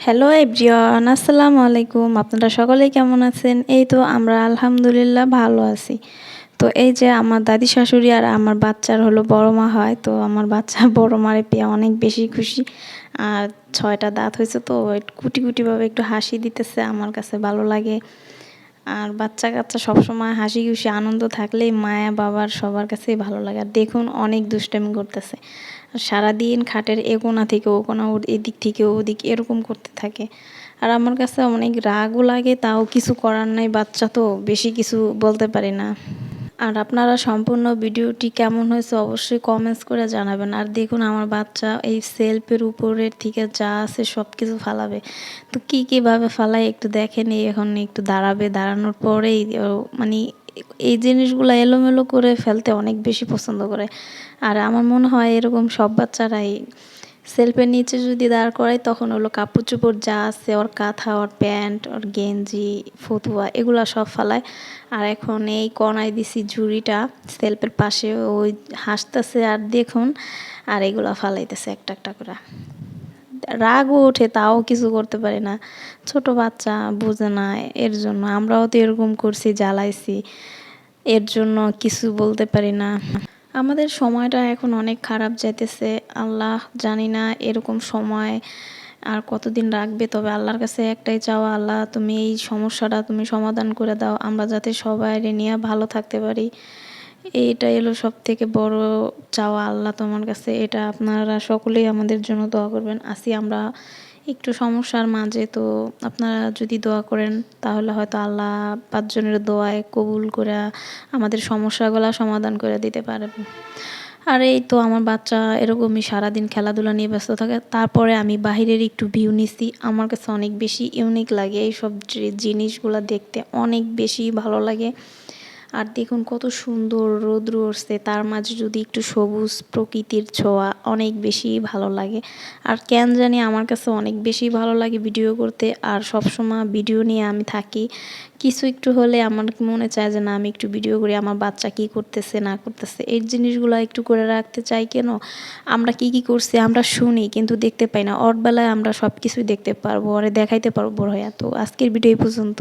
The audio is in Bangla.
হ্যালো এভরিওয়ান, আসসালামু আলাইকুম। আপনারা সকলেই কেমন আছেন? এই তো আমরা আলহামদুলিল্লাহ ভালো আছি। তো এই যে আমার দাদি শাশুড়ি আর আমার বাচ্চার হলো বড় মা হয়। তো আমার বাচ্চা বড় মারে পেয়ে অনেক বেশি খুশি। আর ৬টা দাঁত হয়েছে তো কুটি কুটিভাবে একটু হাসি দিতেছে, আমার কাছে ভালো লাগে। আর বাচ্চা কাচ্চা সবসময় হাসি খুশি আনন্দ থাকলেই মায়া বাবার সবার কাছেই ভালো লাগে। আর দেখুন অনেক দুষ্টামি করতেছে, আর সারাদিন খাটের এ কোণা থেকে ও কোণা, এদিক থেকে ওদিক এরকম করতে থাকে। আর আমার কাছে অনেক রাগও লাগে, তাও কিছু করার নাই, বাচ্চা তো বেশি কিছু বলতে পারি না। আর আপনারা সম্পূর্ণ ভিডিওটি কেমন হয়েছে অবশ্যই কমেন্টস করে জানাবেন। আর দেখুন আমার বাচ্চা এই সেলফের উপরের থেকে যা আছে সব কিছু ফালাবে। তো কীভাবে ফালায় একটু দেখেন। এখন একটু দাঁড়াবে, দাঁড়ানোর পরেই মানে এই জিনিসগুলো এলোমেলো করে ফেলতে অনেক বেশি পছন্দ করে। আর আমার মনে হয় এরকম সব বাচ্চারাই সেলফের নিচে যদি দাঁড় করাই তখন হলো কাপড় চোপড় যা আছে, ওর কাঁথা, ওর প্যান্ট, ওর গেঞ্জি, ফতুয়া এগুলা সব ফালায়। আর এখন এই কনায় দিছি ঝুড়িটা সেলফের পাশে, ওই হাসতেছে আর দেখুন আর এগুলা ফালাইতেছে একটা একটা করে। রাগও ওঠে, তাও কিছু করতে পারি না। ছোট বাচ্চা বুঝে না, এর জন্য আমরাও তো এরকম করছি, জ্বালাইছি, এর জন্য কিছু বলতে পারি না। আমাদের সময়টা এখন অনেক খারাপ যাইতেছে। আল্লাহ জানি না এরকম সময় আর কতদিন রাখবে। তবে আল্লাহর কাছে একটাই চাওয়া, আল্লাহ তুমি এই সমস্যাটা তুমি সমাধান করে দাও, আমরা যাতে সবাই নিয়ে ভালো থাকতে পারি। এইটাই হলো সব থেকে বড় চাওয়া আল্লাহ তোমার কাছে। এটা আপনারা সকলেই আমাদের জন্য দোয়া করবেন। আসি আমরা একটু সমস্যার মাঝে, তো আপনারা যদি দোয়া করেন তাহলে হয়তো আল্লাহ ৫ জনের দোয়ায় কবুল করে আমাদের সমস্যাগুলো সমাধান করে দিতে পারবেন। আর এই তো আমার বাচ্চা এরকমই সারাদিন খেলাধুলা নিয়ে ব্যস্ত থাকে। তারপরে আমি বাহিরের একটু ভিউ নিছি, আমার কাছে অনেক বেশি ইউনিক লাগে এইসব জিনিসগুলো দেখতে, অনেক বেশি ভালো লাগে। আর দেখুন কত সুন্দর রৌদ্র উঠছে, তার মাঝে যদি একটু সবুজ প্রকৃতির ছোঁয়া, অনেক বেশি ভালো লাগে। আর কেন জানি আমার কাছে অনেক বেশি ভালো লাগে ভিডিও করতে। আর সবসময় ভিডিও নিয়ে আমি থাকি, কিছু একটু হলে আমার মনে চায় যে না আমি একটু ভিডিও করি, আমার বাচ্চা কি করতেছে না করতেছে এই জিনিসগুলো একটু করে রাখতে চাই। কেন আমরা কি করছি আমরা শুনি কিন্তু দেখতে পাই না, ওর বেলায় আমরা সব কিছুই দেখতে পারবো, ওরে দেখাইতে পারবো বড় হইয়া। তো আজকের ভিডিও এই পর্যন্ত।